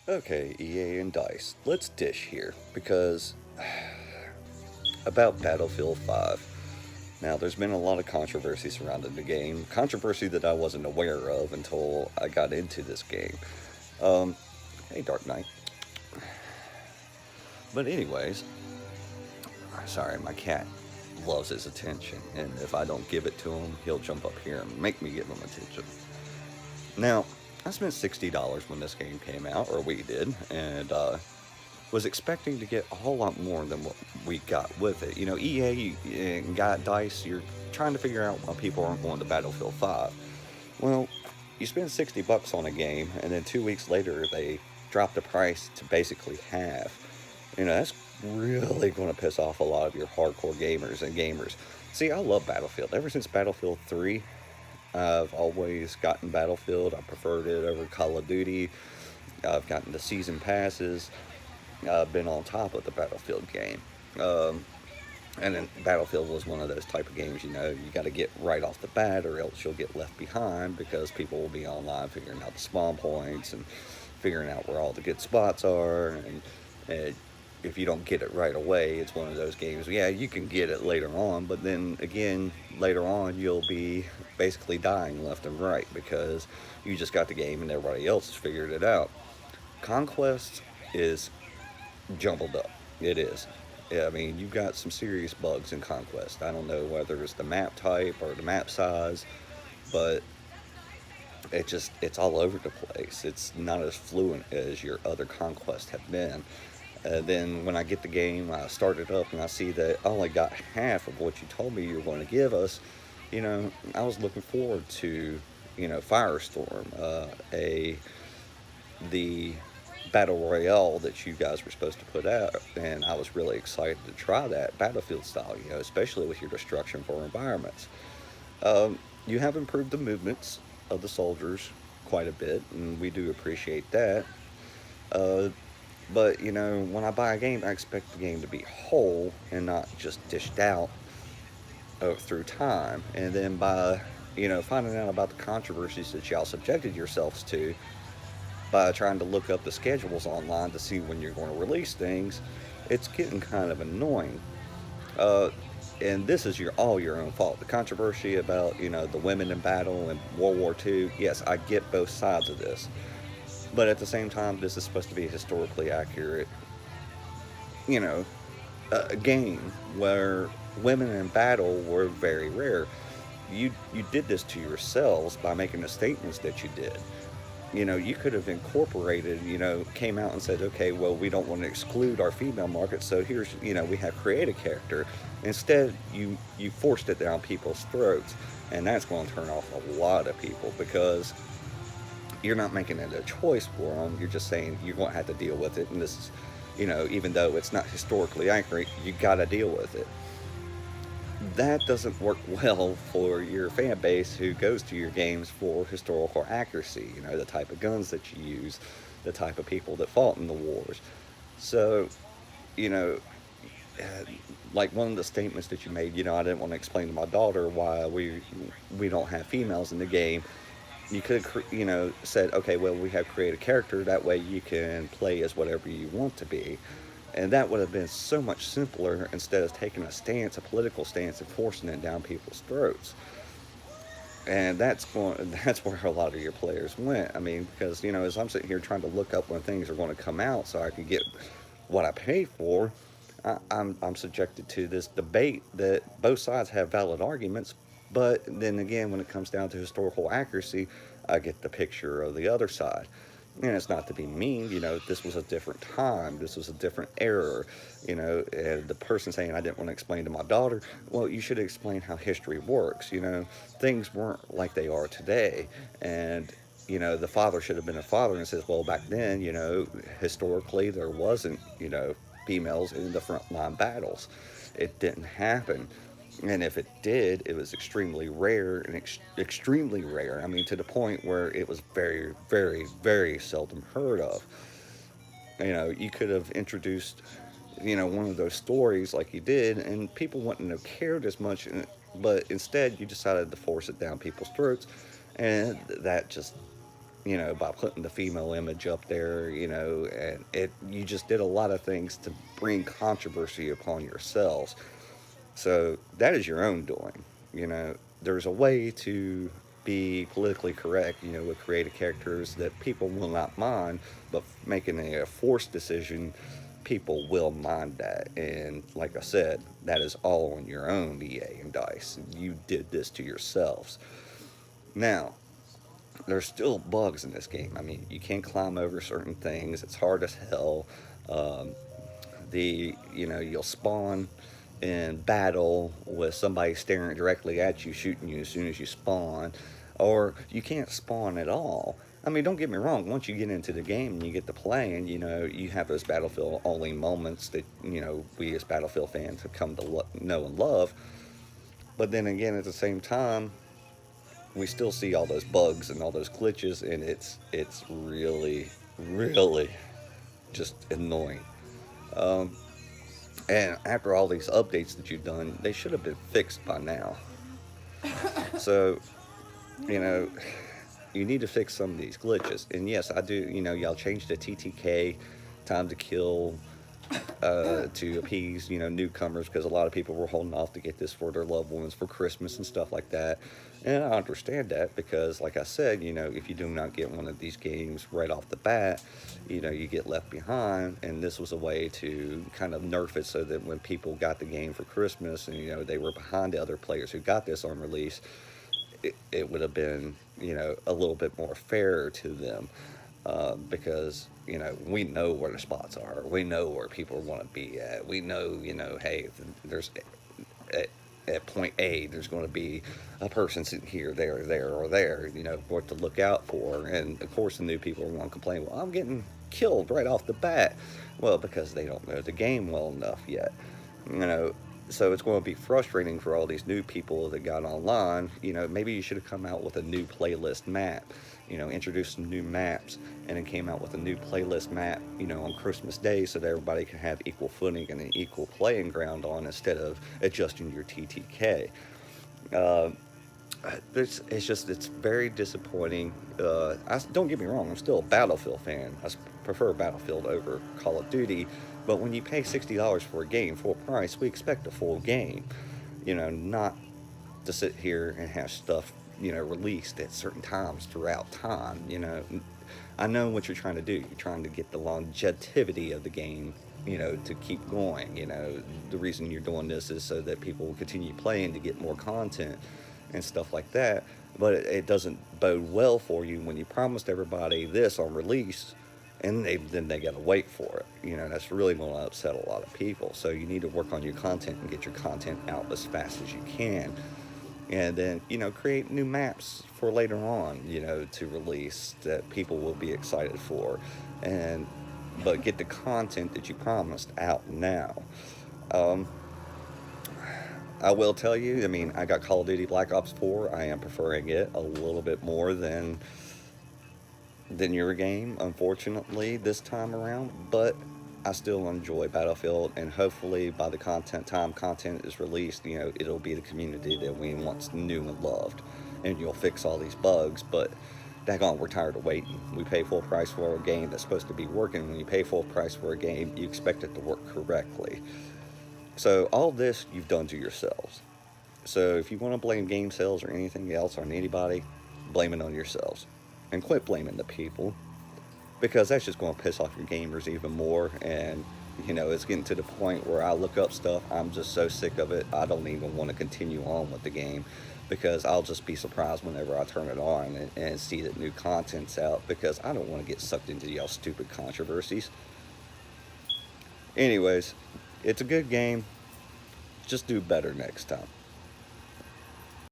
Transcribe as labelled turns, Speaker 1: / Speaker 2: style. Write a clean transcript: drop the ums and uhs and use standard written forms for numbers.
Speaker 1: Okay, EA and DICE, let's dish here because about Battlefield 5. Now, there's been a lot of controversy surrounding the game, controversy that I wasn't aware of until I got into this game. Um, hey, Dark Knight. But, anyways, sorry, my cat loves his attention, and if I don't give it to him, he'll jump up here and make me give him attention. Now, I spent $60 when this game came out, or we did, and was expecting to get a whole lot more than what we got with it. You know, EA and got DICE, you're trying to figure out why people aren't going to Battlefield 5. Well, you spend $60 on a game, and then 2 weeks later they drop the price to basically half. You know, that's really going to piss off a lot of your hardcore gamers. See, I love Battlefield. Ever since Battlefield 3, I've always gotten Battlefield. I preferred it over Call of Duty. I've gotten the season passes. I've been on top of the Battlefield game. Um, and then Battlefield was one of those type of games, you know, you got to get right off the bat or else you'll get left behind because people will be online figuring out the spawn points and figuring out where all the good spots are. And if you don't get it right away, it's one of those games. Yeah, you can get it later on, but then again, later on, you'll be basically dying left and right because you just got the game and everybody else has figured it out. Conquest is jumbled up. It is. Yeah, I mean, you've got some serious bugs in Conquest. I don't know whether it's the map type or the map size, but it's all over the place. It's not as fluent as your other Conquest have been. Then when I get the game, I start it up and I see that I only got half of what you told me you were going to give us. You know, I was looking forward to, Firestorm, a the battle royale that you guys were supposed to put out, and I was really excited to try that Battlefield style. You know, especially with your destruction for environments. You have improved the movements of the soldiers quite a bit, and we do appreciate that. Uh, but when I buy a game, I expect the game to be whole and not just dished out through time. And then by finding out about the controversies that y'all subjected yourselves to by trying to look up the schedules online to see when you're going to release things, it's getting kind of annoying. Uh, and this is all your own fault. The controversy about the women in battle and World War II. Yes, I get both sides of this, but at the same time, this is supposed to be a historically accurate, you know, game where women in battle were very rare. You did this to yourselves by making the statements that you did. You could have incorporated, came out and said, okay, well, we don't want to exclude our female market, so here's, we have create a character. Instead, you forced it down people's throats, and that's going to turn off a lot of people because you're not making it a choice for them. You're just saying you're going to have to deal with it, and this is, even though it's not historically accurate, you got to deal with it. That doesn't work well for your fan base who goes to your games for historical accuracy, the type of guns that you use, the type of people that fought in the wars. So, you know, like one of the statements that you made, I didn't want to explain to my daughter why we don't have females in the game. You could have, said, okay, well, we have create a character that way you can play as whatever you want to be, and that would have been so much simpler instead of taking a stance, a political stance, and forcing it down people's throats. And that's where a lot of your players went. I mean, because as I'm sitting here trying to look up when things are going to come out so I can get what I paid for, I'm subjected to this debate that both sides have valid arguments, but then again, when it comes down to historical accuracy, I get the picture of the other side. And it's not to be mean, this was a different time, this was a different era, and the person saying I didn't want to explain to my daughter, well, you should explain how history works, things weren't like they are today, and the father should have been a father and says, well, back then, historically there wasn't, females in the frontline battles. It didn't happen. And if it did, it was extremely rare and extremely rare. I mean, to the point where it was very, very, very seldom heard of. You could have introduced, one of those stories like you did, and people wouldn't have cared as much. But instead, you decided to force it down people's throats, and that just by putting the female image up there, and you just did a lot of things to bring controversy upon yourselves. So that is your own doing. There's a way to be politically correct, with creative characters that people will not mind, but making a forced decision, people will mind that. And like I said, that is all on your own, EA and DICE. You did this to yourselves. Now, there's still bugs in this game. I mean, you can't climb over certain things. It's hard as hell. Um, you'll spawn in battle with somebody staring directly at you, shooting you as soon as you spawn, or you can't spawn at all. I mean, don't get me wrong. Once you get into the game and you get to playing, you have those Battlefield only moments that we as Battlefield fans have come to know and love. But then again, at the same time, we still see all those bugs and all those glitches, and it's really, really just annoying. Um, and after all these updates that you've done, they should have been fixed by now. So, you know, you need to fix some of these glitches. And yes, I do. Y'all changed the TTK, time to kill, to appease newcomers, because a lot of people were holding off to get this for their loved ones for Christmas and stuff like that. And I understand that, because like I said, if you do not get one of these games right off the bat, you get left behind. And this was a way to kind of nerf it so that when people got the game for Christmas and they were behind the other players who got this on release, it would have been a little bit more fair to them. Because we know where the spots are, we know where people want to be at, we know hey, there's at point A there's going to be a person sitting here, there, or there, what to look out for. And of course the new people are going to complain, well, I'm getting killed right off the bat. Well, because they don't know the game well enough yet. So it's going to be frustrating for all these new people that got online. Maybe you should have come out with a new playlist map, introduced some new maps, and then came out with a new playlist map, on Christmas Day, so that everybody can have equal footing and an equal playing ground on, instead of adjusting your TTK. It's very disappointing. Don't get me wrong, I'm still a Battlefield fan. I prefer Battlefield over Call of Duty. But when you pay $60 for a game full price, we expect a full game. Not to sit here and have stuff, released at certain times throughout time. I know what you're trying to do. You're trying to get the longevity of the game, to keep going. The reason you're doing this is so that people will continue playing to get more content and stuff like that. But it doesn't bode well for you when you promised everybody this on release, and then they got to wait for it. That's really going to upset a lot of people. So you need to work on your content and get your content out as fast as you can. And then, create new maps for later on, to release that people will be excited for. But get the content that you promised out now. I will tell you, I got Call of Duty Black Ops 4. I am preferring it a little bit more than your game, unfortunately, this time around. But I still enjoy Battlefield, and hopefully by the time content is released, it'll be the community that we once knew and loved, and you'll fix all these bugs. But daggone, we're tired of waiting. We pay full price for a game that's supposed to be working. When you pay full price for a game, you expect it to work correctly. So all this you've done to yourselves. So if you want to blame game sales or anything else on anybody, blame it on yourselves. And quit blaming the people, because that's just going to piss off your gamers even more. And it's getting to the point where I look up stuff, I'm just so sick of it, I don't even want to continue on with the game, because I'll just be surprised whenever I turn it on and see that new content's out, because I don't want to get sucked into y'all stupid controversies. Anyways, it's a good game, just do better next time.